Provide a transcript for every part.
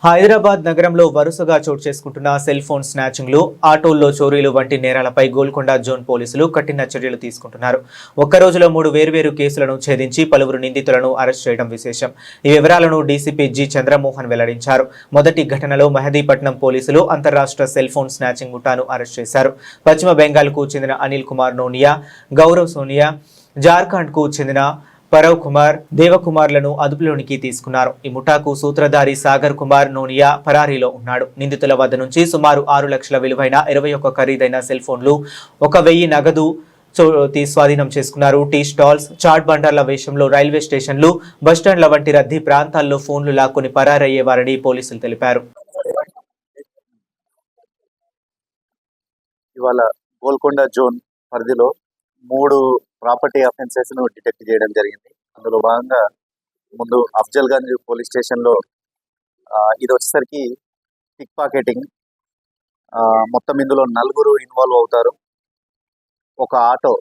హైదరాబాద్ నగరంలో వరుసగా చోటు చేసుకుంటున్న సెల్ ఫోన్ స్నాచింగ్లు, ఆటోల్లో చోరీలు వంటి నేరాలపై గోల్కొండ జోన్ పోలీసులు కఠిన చర్యలు తీసుకుంటున్నారు. ఒక్క రోజులో 3 వేర్వేరు కేసులను ఛేదించి పలువురు నిందితులను అరెస్ట్ చేయడం విశేషం. ఈ వివరాలను డీసీపీ జి చంద్రమోహన్ వెల్లడించారు. మొదటి ఘటనలో మెహదీపట్నం పోలీసులు అంతర్రాష్ట్ర సెల్ ఫోన్ స్నాచింగ్ ముఠాను అరెస్ట్ చేశారు. పశ్చిమ బెంగాల్కు చెందిన అనిల్ కుమార్ నోనియా, గౌరవ్ సోనియా, జార్ఖండ్కు చెందిన పరవ్ కుమార్, దేవకుమార్లను అదుపులోనికి తీసుకున్నారు. ఈ ముఠాకు సూత్రధారి సాగర్ కుమార్ నోనియా పరారీలో ఉన్నాడు. నిందితుల వద్ద నుంచి సుమారు 6 లక్షల విలువైన 21 ఖరీదైన సెల్ ఫోన్లు, 1000 నగదు స్వాధీనం చేసుకున్నారు. టీ స్టాల్స్, చాట్ బండర్ల వేషంలో రైల్వే స్టేషన్లు, బస్టాండ్ల వంటి రద్దీ ప్రాంతాల్లో ఫోన్లు లాక్కొని పరారయ్యేవారని పోలీసులు తెలిపారు. ఇవాళ గోల్కొండ జోన్ పరిధిలో 3 ప్రాపర్టీ అఫెన్సెస్ ను డిటెక్ట్ చేయడం జరిగింది. అందులో భాగంగా ముందు అఫ్జల్గంజ్ పోలీస్ స్టేషన్ లో ఇది వచ్చేసరికి పిక్ పాకెటింగ్. మొత్తం ఇందులో 4 ఇన్వాల్వ్ అవుతారు. ఒక auto,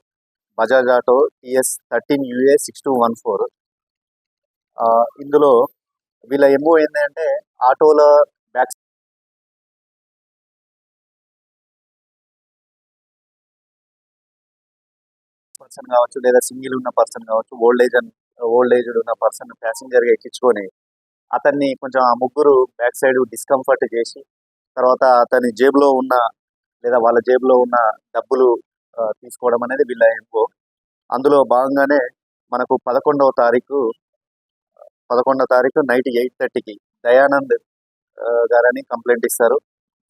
Bajaj auto TS 13UA 6214. ఇందులో వీళ్ళ ఎంఓ ఏంటంటే ఆటోల బ్యాక్ పర్సన్ కావచ్చు, లేదా సింగిల్ ఉన్న పర్సన్ కావచ్చు, ఓల్డ్ ఏజ్డ్ ఉన్న పర్సన్ ప్యాసింజర్ గా ఎక్కించుకొని అతన్ని కొంచెం ఆ ముగ్గురు బ్యాక్ సైడ్ డిస్కంఫర్ట్ చేసి తర్వాత అతని జేబులో ఉన్న లేదా వాళ్ళ జేబులో ఉన్న డబ్బులు తీసుకోవడం అనేది వీళ్ళ ఎంఓ. అందులో భాగంగానే మనకు 11వ తారీఖు నైట్ 8:30కి దయానంద్ గారని కంప్లైంట్ ఇస్తారు.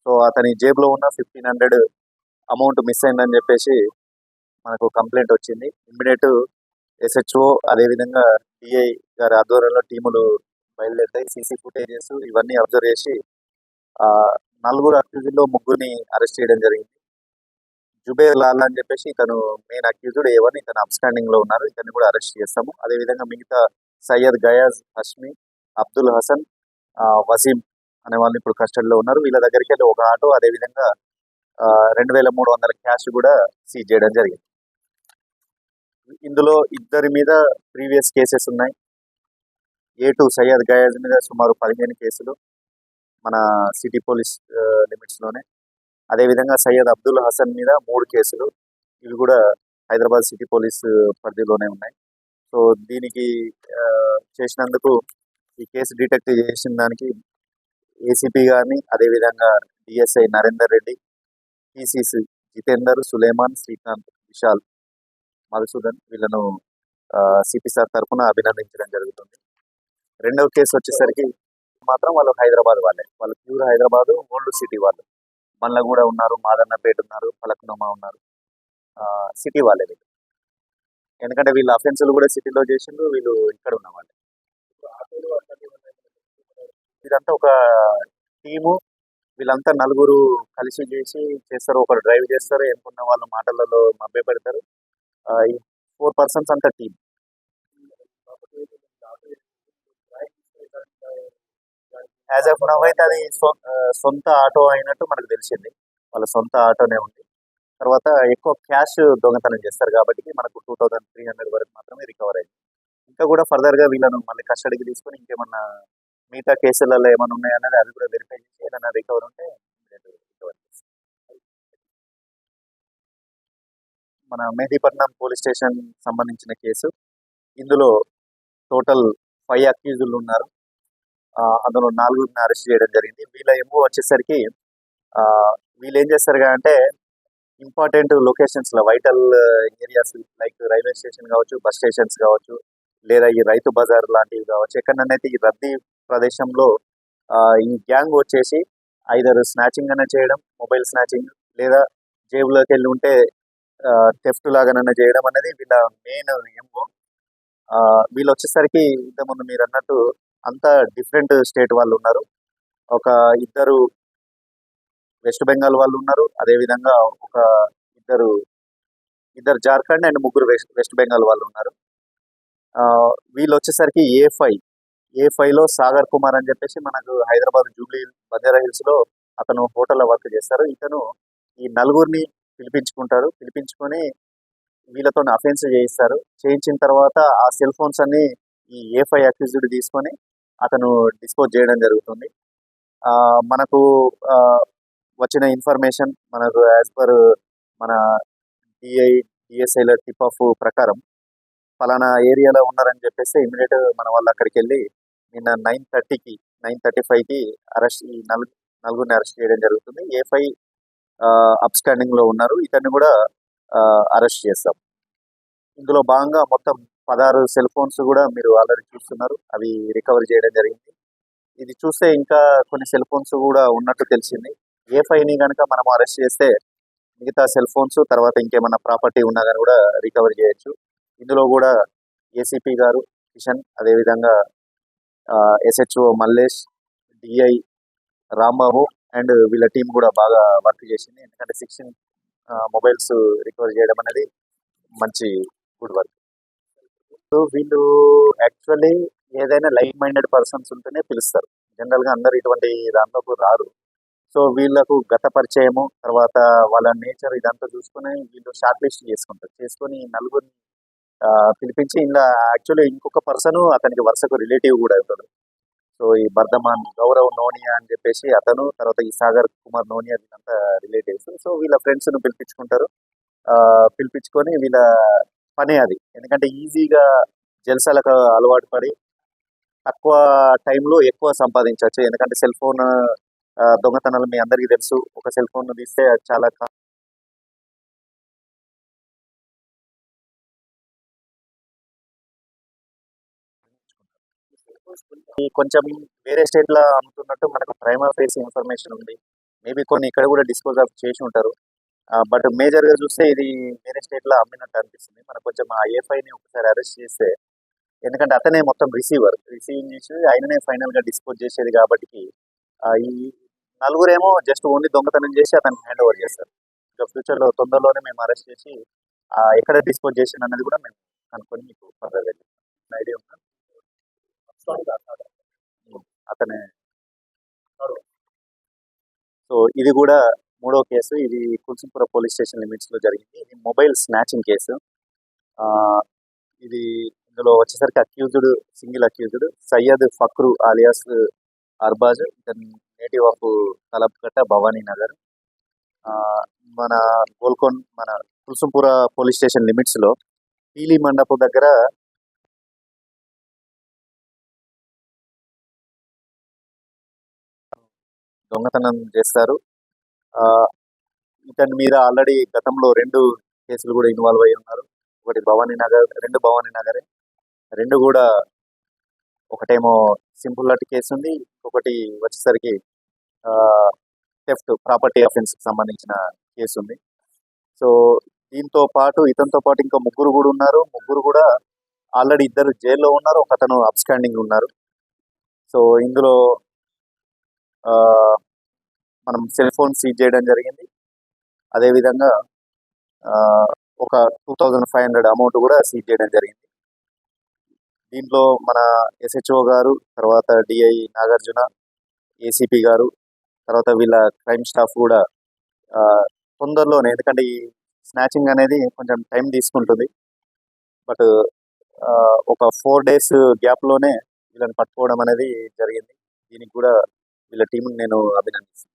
సో అతని జేబులో ఉన్న 1500 అమౌంట్ మిస్ అయిందని చెప్పేసి మనకు కంప్లైంట్ వచ్చింది. ఇమ్మీడియట్ ఎస్హెచ్ఓ అదేవిధంగా డిఐ గారి ఆధ్వర్యంలో టీములు బయలుదేరుతాయి. సీసీ ఫుటేజెస్ ఇవన్నీ అబ్జర్వ్ చేసి 4 అక్యూజుల్లో 3 అరెస్ట్ చేయడం జరిగింది. జుబేర్ లాల్ అని చెప్పేసి ఇతను మెయిన్ అక్యూజుడ్ A1, ఇతను అబ్స్టాండింగ్ లో ఉన్నారు. ఇతన్ని కూడా అరెస్ట్ చేస్తాము. అదేవిధంగా మిగతా సయ్యద్ గయాజ్, హష్మి, అబ్దుల్ హసన్, వసీం అనే వాళ్ళు ఇప్పుడు కస్టడీలో ఉన్నారు. వీళ్ళ దగ్గరికి వెళ్ళి ఒక ఆటో అదేవిధంగా 2300 క్యాష్ కూడా సీజ్ చేయడం జరిగింది. ఇందులో ఇద్దరి మీద ప్రీవియస్ కేసెస్ ఉన్నాయి. A2 సయ్యద్ గయాజ్ మీద సుమారు 15 కేసులు మన సిటీ పోలీస్ లిమిట్స్ లోనే. అదేవిధంగా సయ్యద్ అబ్దుల్ హసన్ మీద 3 కేసులు, ఇవి కూడా హైదరాబాద్ సిటీ పోలీస్ పరిధిలోనే ఉన్నాయి. సో దీనికి చేసినందుకు ఈ కేసు డిటెక్ట్ చేసిన దానికి ఏసీపీ గారిని, అదేవిధంగా డిఎస్ఐ నరేందర్ రెడ్డి, పిసిసి జితేందర్, సులేమాన్, శ్రీకాంత్, విశాల్, మధుసూదన్ వీళ్ళను సిపి సార్ తరఫున అభినందించడం జరుగుతుంది. రెండవ కేసు వచ్చేసరికి మాత్రం వాళ్ళు హైదరాబాద్ వాళ్ళు ప్యూర్ హైదరాబాద్ ఓల్డ్ సిటీ వాళ్ళు. బండ్లగూడ ఉన్నారు, మాదన్నపేట ఉన్నారు, ఫలక్నుమా ఉన్నారు, సిటీ వాళ్ళే వీళ్ళు. ఎందుకంటే వీళ్ళ అఫెన్సులు కూడా సిటీలో చేసిండ్రు, వీళ్ళు ఇక్కడ ఉన్న వాళ్ళే. ఇదంతా ఒక టీము, వీళ్ళంతా 4 కలిసి చేస్తారు. ఒకరు డ్రైవ్ చేస్తారు, ఎన్నుకున్న వాళ్ళ మాటలలో మభ్య పెడతారు. ఈ 4 పర్సన్స్ అంతా టీమ్. యాజ్ ఆఫ్ నవ్ అయితే అది సొంత ఆటో అయినట్టు మనకు తెలిసింది. వాళ్ళ సొంత ఆటోనే ఉంది. తర్వాత ఎక్కువ క్యాష్ దొంగతనం చేస్తారు కాబట్టి మనకు 2300 వరకు మాత్రమే రికవర్ అయింది. ఇంకా కూడా ఫర్దర్ గా వీళ్ళను మళ్ళీ కస్టడీకి తీసుకొని ఇంకేమన్నా మిగతా కేసులలో ఏమైనా ఉన్నాయన్నది అది కూడా వెరిఫై చేసి ఏదైనా రికవర్ ఉంటే రికవర్ చేస్తాం. మన మెహదీపట్నం పోలీస్ స్టేషన్ సంబంధించిన కేసు. ఇందులో టోటల్ 5 అక్యూజులు ఉన్నారు. అందులో 4 అరెస్ట్ చేయడం జరిగింది. వీళ్ళ ఎంఓ వచ్చేసరికి వీళ్ళు ఏం చేస్తారు అంటే ఇంపార్టెంట్ లొకేషన్స్ లో, vital areas like railway station కావచ్చు, బస్ స్టేషన్స్ కావచ్చు, లేదా ఈ రైతు బజార్ లాంటివి కావచ్చు, ఎక్కడనైతే ఈ రద్దీ ప్రదేశంలో ఈ గ్యాంగ్ వచ్చేసి ఐదర్ స్నాచింగ్ అనే చేయడం, మొబైల్ స్నాచింగ్, లేదా జేబులోకి వెళ్ళి ఉంటే థెఫ్ట్ లాగానైనా చేయడం అనేది వీళ్ళ మెయిన్ ఎంఓ. వీళ్ళు వచ్చేసరికి ఇంతకుముందు మీరు అన్నట్టు అంతా డిఫరెంట్ స్టేట్ వాళ్ళు ఉన్నారు. ఒక 2 వెస్ట్ బెంగాల్ వాళ్ళు ఉన్నారు. అదేవిధంగా ఒక ఇద్దరు జార్ఖండ్ అండ్ 3 వెస్ట్ బెంగాల్ వాళ్ళు ఉన్నారు. వీళ్ళు వచ్చేసరికి A5లో సాగర్ కుమార్ అని చెప్పేసి మనకు హైదరాబాద్ జూబ్లీ బంజారా హిల్స్ లో అతను హోటల్లో వర్క్ చేస్తారు. ఇతను ఈ 4 పిలిపించుకుంటారు. పిలిపించుకొని వీళ్ళతో అఫెన్స్ చేయిస్తారు. చేయించిన తర్వాత ఆ సెల్ ఫోన్స్ అన్ని ఈ A5 అక్యూజ్డ్ తీసుకొని అతను డిస్పోజ్ చేయడం జరుగుతుంది. మనకు ఆ, వచ్చిన ఇన్ఫర్మేషన్ మనకు యాజ్ పర్ మన డిఎస్ఐల టిప్ ఆఫ్ ప్రకారం పలానా ఏరియాలో ఉన్నారని చెప్పేసి ఇమీడియట్ మన వాళ్ళు అక్కడికి వెళ్ళి నిన్న 9:30కి 9:35కి అరెస్ట్ ఈ నలుగురిని అరెస్ట్ చేయడం జరుగుతుంది. A5 అప్స్టాండింగ్ లో ఉన్నారు, ఇతన్ని కూడా అరెస్ట్ చేస్తాం. ఇందులో భాగంగా మొత్తం 16 సెల్ ఫోన్స్ కూడా మీరు ఆల్రెడీ చూస్తున్నారు, అవి రికవర్ చేయడం జరిగింది. ఇది చూస్తే ఇంకా కొన్ని సెల్ ఫోన్స్ కూడా ఉన్నట్టు తెలిసింది. A5ని కనుక మనం అరెస్ట్ చేస్తే మిగతా సెల్ ఫోన్స్ తర్వాత ఇంకేమైనా ప్రాపర్టీ ఉన్నా కానీ కూడా రికవర్ చేయొచ్చు. ఇందులో కూడా ఏసీపీ గారు కిషన్, అదేవిధంగా SHO Mallesh, DI Rambabu and వీళ్ళ టీం కూడా బాగా వర్క్ చేసింది. ఎందుకంటే 16 మొబైల్స్ రికవర్ చేయడం అనేది మంచి గుడ్ వర్క్. సో వీళ్ళు యాక్చువల్లీ ఏదైనా లైక్ మైండెడ్ పర్సన్స్ ఉంటేనే పిలుస్తారు, జనరల్గా అందరు ఇటువంటి దాంట్లోకి రారు. సో వీళ్ళకు గత పరిచయము తర్వాత వాళ్ళ నేచర్ ఇదంతా చూసుకుని వీళ్ళు షార్ట్ లిస్ట్ చేసుకొని నలుగురిని పిలిపించి ఇలా యాక్చువల్లీ ఇంకొక పర్సన్ అతనికి వరుసకు రిలేటివ్ కూడా అవుతాడు. సో ఈ బర్ధమాన్ గౌరవ్ నోనియా అని చెప్పేసి అతను, తర్వాత ఈ సాగర్ కుమార్ నోనియా వీళ్ళంతా రిలేటివ్స్. సో వీళ్ళ ఫ్రెండ్స్ను పిలిపించుకుంటారు. పిలిపించుకొని వీళ్ళ పనే అది. ఎందుకంటే ఈజీగా జల్సాలకు అలవాటు పడి తక్కువ టైంలో ఎక్కువ సంపాదించవచ్చు. ఎందుకంటే సెల్ ఫోన్ దొంగతనాలు మీ అందరికీ తెలుసు. ఒక సెల్ ఫోన్ తీస్తే అది చాలా ఈ కొంచెం వేరే స్టేట్ లో అమ్ముతున్నట్టు మనకు ప్రైమా ఫేస్ ఇన్ఫర్మేషన్ ఉంది. మేబీ కొన్ని ఇక్కడ కూడా డిస్పోజ్ ఆఫ్ చేసి ఉంటారు. బట్ మేజర్ గా చూస్తే ఇది వేరే స్టేట్ లో అమ్మినట్టు అనిపిస్తుంది. మనకు కొంచెం ఆ A5ని ఒకసారి అరెస్ట్ చేస్తే, ఎందుకంటే అతనే మొత్తం రిసీవింగ్ చేసి ఆయననే ఫైనల్ గా డిస్పోజ్ చేసేది కాబట్టి ఈ నలుగురేమో జస్ట్ ఓన్లీ దొంగతనం చేసి అతనికి హ్యాండ్ ఓవర్ చేస్తారు. ఇంకా ఫ్యూచర్ లో తొందరలోనే మేము అరెస్ట్ చేసి ఎక్కడ డిస్పోజ్ చేసిన అన్నది కూడా మేము కనుక్కొని మీకు ఫర్దర్ ఐడియా ఉందా? అతనే. సో ఇది కూడా మూడో కేసు. ఇది కుల్సుంపుర పోలీస్ స్టేషన్ లిమిట్స్ లో జరిగింది. ఇది మొబైల్ స్నాచింగ్ కేసు. ఆ, ఇది ఇందులో వచ్చేసరికి single accused Syed Fakru alias Arbaz, ఇతను నేటివ్ ఆఫ్ తలబ్కట్ట భవానీ నగర్. మన మన కుల్సుంపుర పోలీస్ స్టేషన్ లిమిట్స్ లో పీలి మండపం దగ్గర దొంగతనం చేస్తారు. ఇతని మీద ఆల్రెడీ గతంలో 2 కేసులు కూడా ఇన్వాల్వ్ అయి ఉన్నారు. ఒకటి రెండు భవానీ నగరే. రెండు కూడా ఒకటేమో సింపుల్ లట్ కేసు ఉంది, ఇంకొకటి వచ్చేసరికి థెఫ్ట్ ప్రాపర్టీ అఫెన్స్ కి సంబంధించిన కేసు ఉంది. సో దీంతో పాటు ఇతనితో పాటు ఇంకా ముగ్గురు కూడా ఉన్నారు. ముగ్గురు కూడా ఆల్రెడీ ఇద్దరు జైల్లో ఉన్నారు, ఒకతను అప్స్టాండింగ్ ఉన్నారు. సో ఇందులో మనం సెల్ ఫోన్ సీజ్ చేయడం జరిగింది. అదేవిధంగా ఒక 2500 అమౌంట్ కూడా సీజ్ చేయడం జరిగింది. దీంట్లో మన ఎస్హెచ్ఓ గారు, తర్వాత డిఐ నాగార్జున, ఏసీపీ గారు, తర్వాత వీళ్ళ క్రైమ్ స్టాఫ్ కూడా తొందరలోనే, ఎందుకంటే ఈ స్నాచింగ్ అనేది కొంచెం టైం తీసుకుంటుంది, బట్ ఒక 4 days గ్యాప్లోనే వీళ్ళని పట్టుకోవడం అనేది జరిగింది. దీనికి కూడా వీళ్ళ టీంని నేను అభినందిస్తున్నాను.